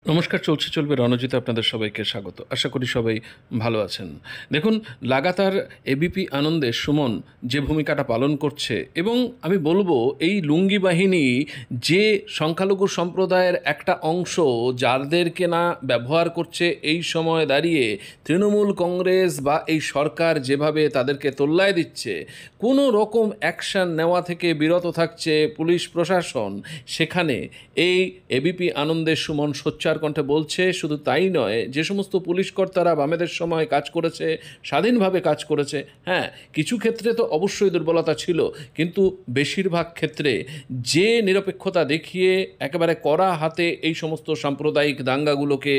নমস্কার, চলছে চলবে রণজিতে আপনাদের সবাইকে স্বাগত। আশা করি সবাই ভালো আছেন। দেখুন, লাগাতার এবিপি আনন্দে সুমন যে ভূমিকাটা পালন করছে, এবং আমি বলবো এই লুঙ্গি বাহিনী যে সংখ্যালঘু সম্প্রদায়ের একটা অংশ যাদেরকে না ব্যবহার করছে, এই সময় দাঁড়িয়ে তৃণমূল কংগ্রেস বা এই সরকার যেভাবে তাদেরকে তোল্লায় দিচ্ছে, কোনো রকম অ্যাকশান নেওয়া থেকে বিরত থাকছে পুলিশ প্রশাসন, সেখানে এই এবিপি আনন্দের সুমন সোচ্চার কণ্ঠে বলছে। শুধু তাই নয়, যে সমস্ত পুলিশ কর্তারা বামেদের সময় কাজ করেছে, স্বাধীনভাবে কাজ করেছে, হ্যাঁ কিছু ক্ষেত্রে তো অবশ্যই দুর্বলতা ছিল, কিন্তু বেশিরভাগ ক্ষেত্রে যে নিরপেক্ষতা দেখিয়ে একেবারে কড়া হাতে এই সমস্ত সাম্প্রদায়িক দাঙ্গাগুলোকে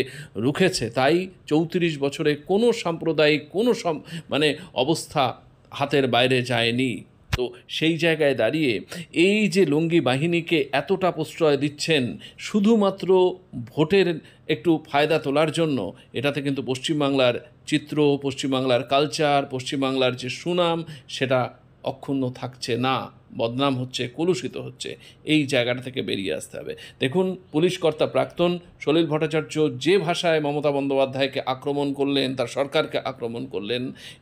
রুখেছে, তাই 34 বছরে কোনো সাম্প্রদায়িক কোনো অবস্থা হাতের বাইরে যায়নি। তো সেই জায়গায় দাঁড়িয়ে এই যে লুঙ্গি বাহিনীকে এতটা প্রশ্রয় দিচ্ছেন শুধুমাত্র ভোটের একটু ফায়দা তোলার জন্য, এটাতে কিন্তু পশ্চিমবাংলার চিত্র, পশ্চিমবাংলার কালচার, পশ্চিমবাংলার যে সুনাম, সেটা অক্ষুণ্ণ থাকছে না, বদনাম হচ্ছে, কলুষিত হচ্ছে। এই জায়গাটা থেকে বেরিয়ে আসতে হবে। দেখুন, পুলিশ কর্তা প্রাক্তন সলিল ভট্টাচার্য যে ভাষায় মমতা বন্দ্যোপাধ্যায়কে আক্রমণ করলেন, তার সরকারকে আক্রমণ করলেন,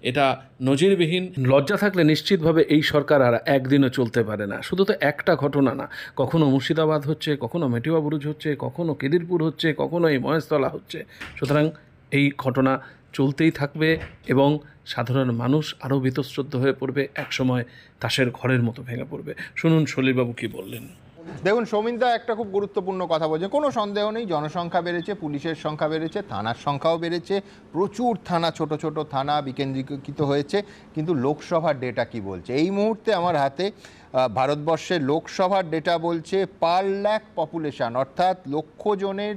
এটা নজিরবিহীন। লজ্জা থাকলে নিশ্চিতভাবে এই সরকার আর একদিনও চলতে পারে না। শুধু তো একটা ঘটনা না, কখনো মুর্শিদাবাদ হচ্ছে, কখনো মেটিওয়া বুরুজ হচ্ছে, কখনো কেদিরপুর হচ্ছে, কখনো এই মহেশতলা হচ্ছে। সুতরাং এই ঘটনা চলতেই থাকবে এবং সাধারণ মানুষ আরও বীতশ্রদ্ধ হয়ে পড়বে, একসময় তাসের ঘরের মতো ভেঙে পড়বে। শুনুন সলিলবাবু কি বললেন। দেখুন, সৌমিনদা একটা খুব গুরুত্বপূর্ণ কথা বলছে। কোনো সন্দেহ নেই, জনসংখ্যা বেড়েছে, পুলিশের সংখ্যা বেড়েছে, থানার সংখ্যাও বেড়েছে, প্রচুর থানা, ছোট ছোট থানা বিকেন্দ্রীকৃত হয়েছে। কিন্তু লোকসভার ডেটা কি বলছে? এই মুহূর্তে আমার হাতে ভারতবর্ষের লোকসভার ডেটা বলছে পার লাখ পপুলেশন, অর্থাৎ লক্ষ জনের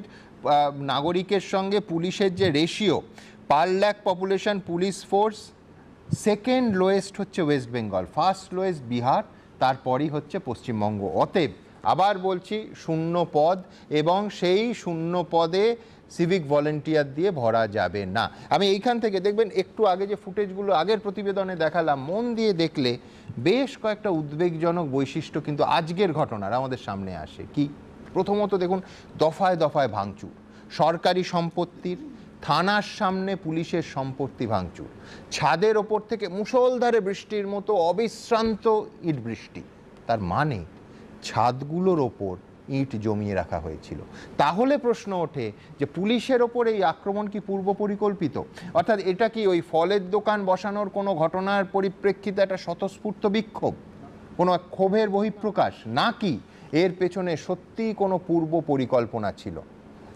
নাগরিকের সঙ্গে পুলিশের যে ratio, per lakh population police force second lowest হচ্ছে West Bengal, first lowest Bihar, তারপরই হচ্ছে পশ্চিমবঙ্গ। অতএব আবার বলছি, শূন্য পদ, এবং সেই শূন্য পদে সিভিক ভলেন্টিয়ার দিয়ে ভরা যাবে না। আমি এইখান থেকে দেখবেন, একটু আগে যে ফুটেজগুলো আগের প্রতিবেদনে দেখালাম, মন দিয়ে দেখলে বেশ কয়েকটা উদ্বেগজনক বৈশিষ্ট্য কিন্তু আজকের ঘটনার আমাদের সামনে আসে। কি? প্রথমত দেখুন, দফায় দফায় ভাঙচুর, সরকারি সম্পত্তির, থানার সামনে পুলিশের সম্পত্তি ভাঙচুর, ছাদের ওপর থেকে মুষলধারে বৃষ্টির মতো অবিশ্রান্ত ইট বৃষ্টি। তার মানে ছাদগুলোর ওপর ইট জমিয়ে রাখা হয়েছিল। তাহলে প্রশ্ন ওঠে যে পুলিশের ওপর এই আক্রমণ কি পূর্ব পরিকল্পিত? অর্থাৎ এটা কি ওই ফলের দোকান বসানোর কোনো ঘটনার পরিপ্রেক্ষিতে একটা স্বতঃস্ফূর্ত বিক্ষোভ, কোনো ক্ষোভের বহিঃপ্রকাশ, নাকি এর পেছনে সত্যিই কোনো পূর্ব পরিকল্পনা ছিল?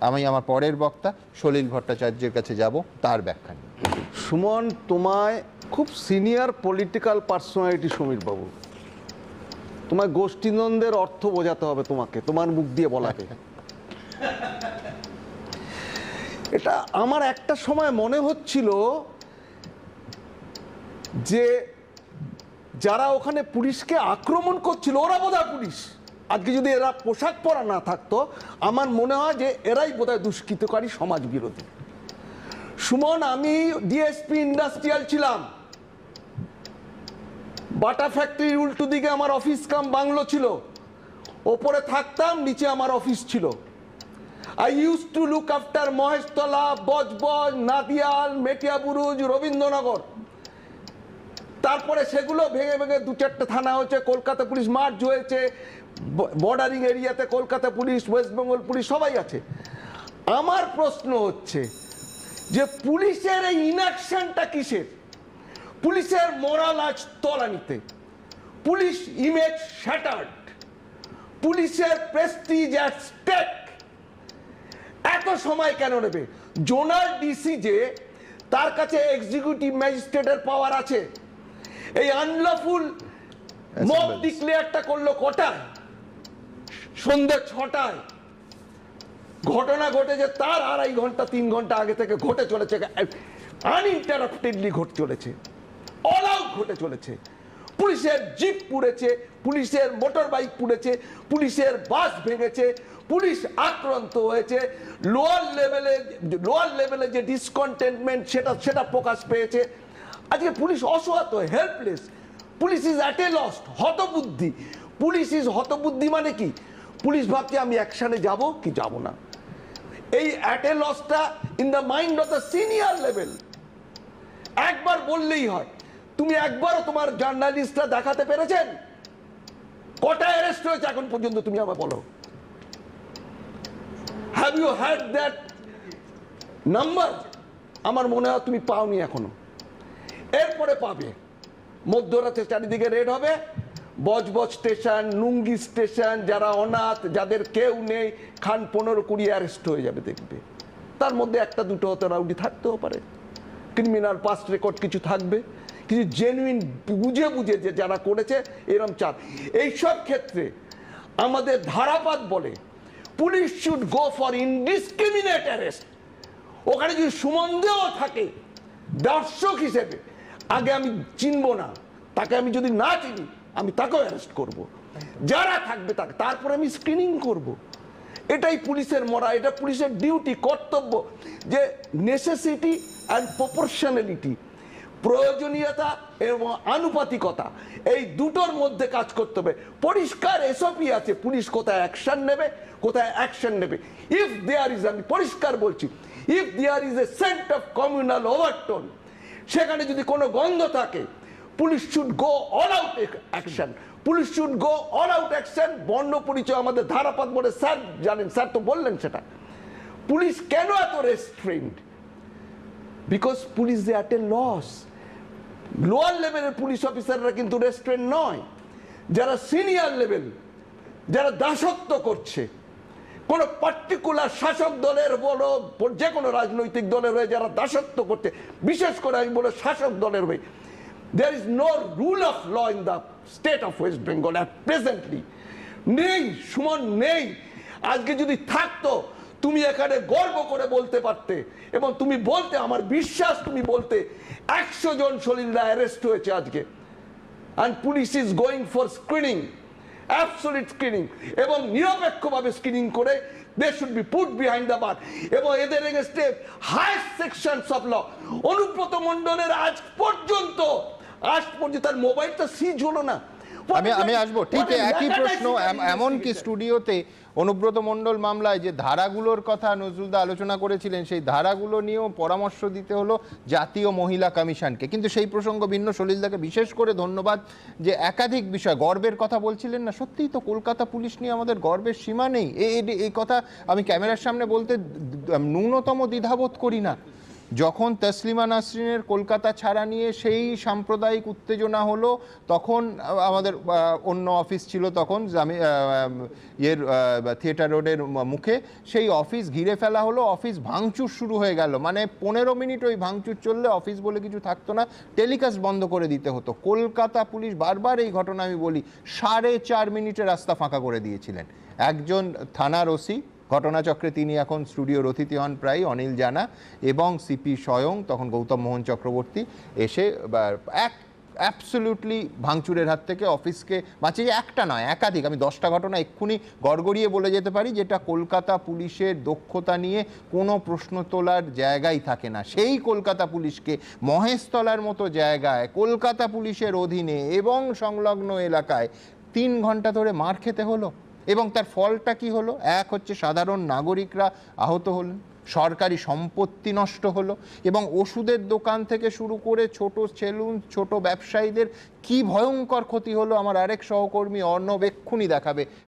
আমি আমার পরের বক্তা সলিল ভট্টাচার্যের কাছে যাব, তার ব্যাখ্যা নিয়ে। সুমন, তোমায় খুব সিনিয়র পলিটিক্যাল পার্সোনালিটি সমীর বাবু, তোমায় গোষ্ঠীদ্বন্দ্বের অর্থ বোঝাতে হবে, তোমাকে তোমার মুখ দিয়ে বলাতে। এটা আমার একটা সময় মনে হচ্ছিল যে যারা ওখানে পুলিশকে আক্রমণ করছিল ওরা বোধহয় পুলিশ। আজকে যদি এরা পোশাক পরা না থাকতো, আমার মনে হয় যে এরাই বোধহয় দুষ্কৃতকারী, সমাজ বিরোধী। সুমন, আমি ডিএসপি ইন্ডাস্ট্রিয়াল ছিলাম, বাটা ফ্যাক্টরির উল্টো দিকে আমার অফিস কাম বাংলো ছিল, ওপরে থাকতাম, নিচে আমার অফিস ছিল। I use to look after Maheshtala, Budge Budge, Nadial, Metiabruz, Rabindranagar. তারপরে সেগুলো ভেঙে ভেঙে দু চারটে থানা হয়েছে, কলকাতা পুলিশ মার্জ হয়েছে, বর্ডারিং এরিয়াতে Kolkata police, West Bengal police সবাই আছে। আমার প্রশ্ন হচ্ছে যে পুলিশের এই ইনঅ্যাকশনটা কিসের? পুলিশের মোরাল আজ তলানিতে, পুলিশ ইমেজ শ্যাটার্ড, পুলিশের প্রেস্টিজ অ্যাট স্টেক। এত সময় কেন নেবে? জোনাল ডিসি যে, তার কাছে এক্সিকিউটিভ ম্যাজিস্ট্রেটের পাওয়ার আছে। এই আনলফুল মব ডিক্লেয়ারটা করলো কটায়? সন্ধ্যে 6টায়। ঘটনা ঘটেছে তার 2.5 ঘন্টা 3 ঘন্টা আগে থেকে ঘটে চলেছে, আনইন্টারাপ্টেডলি ঘটে চলেছে, অল আউট ঘটে চলেছে। পুলিশের জিপ পুড়েছে, পুলিশের মোটর বাইক পুড়েছে, পুলিশের বাস ভেঙেছে, পুলিশ আক্রান্ত হয়েছে। লোয়ার লেভেলে যে ডিসকন্টেন্টমেন্ট সেটা প্রকাশ পেয়েছে। আজকে পুলিশ অসহায়, helpless, police is at a lost, হতবুদ্ধি। পুলিশ ইজ হতবুদ্ধি মানে কি? পুলিশ ভাবছে আমি অ্যাকশনে যাব কি যাব না। এই অ্যাট এ লসটা in the mind of the senior level. একবার বললেই হয়। তুমি একবারও তোমার জার্নালিস্টরা দেখাতে পেরেছেন কটা অ্যারেস্ট হয়েছে এখন পর্যন্ত? তুমি আমায় বলো। Have you had that number? আমার মনে হয় তুমি পাওনি এখনো। এরপরে পাবে। মধ্যরাতে চারিদিকে রেড হবে, বজবজ স্টেশন, লুঙ্গি স্টেশন, যারা অনাথ, যাদের কেউ নেই, খান 15-20 অ্যারেস্ট হয়ে যাবে দেখবে। তার মধ্যে একটা দুটো হয়তো রাউডি থাকতেও পারে, ক্রিমিনাল পাস্ট রেকর্ড কিছু থাকবে, কিছু জেনুইন বুঝে বুঝে যে যারা করেছে এরম চার। এইসব ক্ষেত্রে আমাদের ধারাপাত বলে police should go for indiscriminate arrest. ওখানে যদি সুমনদেও থাকে দর্শক হিসেবে, আগে আমি চিনবো না তাকে, আমি যদি না চিনি আমি তাকেও অ্যারেস্ট করব। যারা থাকবে তাকে তারপরে আমি স্ক্রিনিং করব। এটাই পুলিশের মরা, এটা পুলিশের ডিউটি, কর্তব্য, যে নেসেসিটি অ্যান্ড প্রপোর্শনালিটি, প্রয়োজনীয়তা এবং আনুপাতিকতা, এই দুটোর মধ্যে কাজ করতে হবে। পরিষ্কার এসওপি আছে, পুলিশ কোথায় অ্যাকশন নেবে, কোথায় অ্যাকশন নেবে। ইফ দেয়ার ইজ, আমি পরিষ্কার বলছি, if there is a scent of communal overtone, সেখানে যদি কোনো গন্ধ থাকে, police should go all out action. Police should go all out action. বর্ণ পরিচয় আমাদের ধারাপাত বলে, স্যার জানেন, স্যার তো বললেন সেটা। পুলিশ কেন এত restrained? Because police they at a loss. Lower লেভেলের পুলিশ অফিসাররা কিন্তু রেস্ট্রেন্ট নয়। যারা সিনিয়র লেভেল, যারা দাসত্ব করছে, কোন পার্টিকুলার শাসক দলের বলো, যে কোনো রাজনৈতিক দলের হয়ে যারা দাসত্ব করছে, বিশেষ করে আমি বলে শাসক দলের হয়ে, there is no rule of law in the state of West Bengal at presently. নেই সুমন, নেই। আজকে যদি থাকতো তুমি এখানে গর্ব করে বলতে পারতে, এবং তুমি বলতে, আমার বিশ্বাস তুমি বলতে, 100 জন সলিলরা অ্যারেস্ট হয়েছে আজকে, and police is going for screening, absolute screening, এবং নিরপেক্ষভাবে স্ক্রিনিং করে they should be put behind the bar, এবং এদের এগেইনস্টে highest sections of law. Anubrata মণ্ডলের আজ পর্যন্ত তার মোবাইলটা সিজ হলো না। আমি আসবো ঠিক একই প্রশ্ন। এমনকি স্টুডিওতে অনুব্রত মণ্ডল মামলায় যে ধারাগুলোর কথা নজরুলদা আলোচনা করেছিলেন, সেই ধারাগুলো নিয়েও পরামর্শ দিতে হলো জাতীয় মহিলা কমিশনকে। কিন্তু সেই প্রসঙ্গ ভিন্ন। সলিলদাকে বিশেষ করে ধন্যবাদ যে একাধিক বিষয় গর্বের কথা বলছিলেন না। সত্যিই তো কলকাতা পুলিশ নিয়ে আমাদের গর্বের সীমা নেই। এই কথা আমি ক্যামেরার সামনে বলতে ন্যূনতম দ্বিধাবোধ করি না। যখন তসলিমা নাসরিনের কলকাতা ছাড়া নিয়ে সেই সাম্প্রদায়িক উত্তেজনা হলো, তখন আমাদের অন্য অফিস ছিল, তখন থিয়েটার রোডের মুখে সেই অফিস ঘিরে ফেলা হলো, অফিস ভাঙচুর শুরু হয়ে গেল। মানে 15 মিনিট ওই ভাঙচুর চললে অফিস বলে কিছু থাকতো না, টেলিকাস্ট বন্ধ করে দিতে হতো। কলকাতা পুলিশ বারবার এই ঘটনা আমি বলি 4.5 মিনিটে রাস্তা ফাঁকা করে দিয়েছিলেন। একজন থানার ওসি, ঘটনাচক্রে তিনি এখন স্টুডিওর অতিথি হন প্রায়, অনিল জানা, এবং সিপি স্বয়ং, তখন গৌতম মোহন চক্রবর্তী, এসে অ্যাবসলিউটলি ভাঙচুরের হাত থেকে অফিসকে বাঁচিয়ে, একটা নয় একাধিক, আমি 10টা ঘটনা এক্ষুনি গড়গড়িয়ে বলে যেতে পারি, যেটা কলকাতা পুলিশের দক্ষতা নিয়ে কোনো প্রশ্ন তোলার জায়গাই থাকে না। সেই কলকাতা পুলিশকে মহেশতলার মতো জায়গায়, কলকাতা পুলিশের অধীনে এবং সংলগ্ন এলাকায় 3 ঘন্টা ধরে মার খেতে হলো। এবং তার ফলটা কি হলো? এক হচ্ছে সাধারণ নাগরিকরা আহত হলেন, সরকারি সম্পত্তি নষ্ট হলো, এবং ওষুধের দোকান থেকে শুরু করে ছোট সেলুন, ছোট ব্যবসায়ীদের কি ভয়ঙ্কর ক্ষতি হলো আমার আরেক সহকর্মী অর্ণব এক্ষুনি দেখাবে।